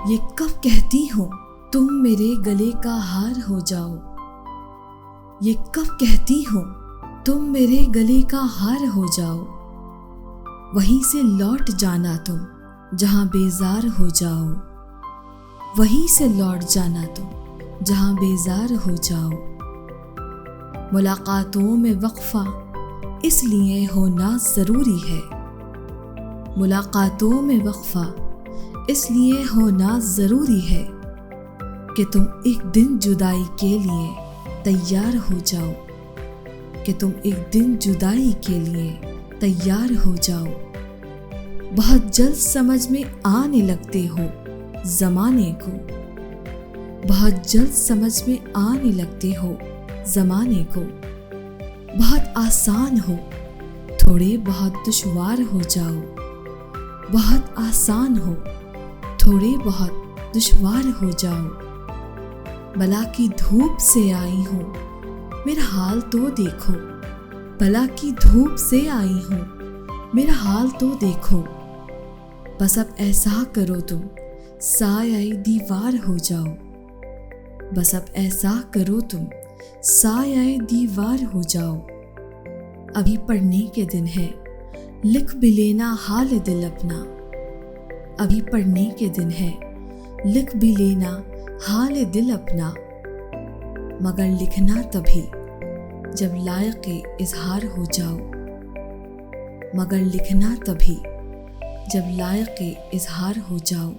یہ کب کہتی ہوں تم میرے گلے کا ہار ہو جاؤ، یہ کب کہتی ہوں تم میرے گلے کا ہار ہو جاؤ، وہیں سے لوٹ جانا تم جہاں بیزار ہو جاؤ، وہیں سے لوٹ جانا تم جہاں بیزار ہو جاؤ۔ ملاقاتوں میں وقفہ اس لیے ہونا ضروری ہے، ملاقاتوں میں وقفہ اس لیے ہونا ضروری ہے کہ تم ایک دن جدائی کے لیے تیار ہو جاؤ، کہ تم ایک دن جدائی کے لیے تیار ہو جاؤ۔ بہت جلد سمجھ میں آنے لگتے ہو زمانے کو، بہت جلد سمجھ میں آنے لگتے ہو زمانے کو، بہت آسان ہو تھوڑے بہت دشوار ہو جاؤ، بہت آسان ہو تھوڑے بہت دشوار ہو جاؤ۔ بلا کی دھوپ سے آئی ہوں میرا حال تو دیکھو، بلا کی دھوپ سے آئی ہوں میرا حال تو دیکھو، بس اب ایسا کرو تم سایہ دیوار ہو جاؤ، بس اب ایسا کرو تم سایہ دیوار ہو جاؤ۔ ابھی پڑھنے کے دن ہے لکھ بھی لینا حال دل اپنا، ابھی پڑھنے کے دن ہے لکھ بھی لینا حال دل اپنا، مگر لکھنا تبھی جب لائق اظہار ہو جاؤ، مگر لکھنا تبھی جب لائق اظہار ہو جاؤ۔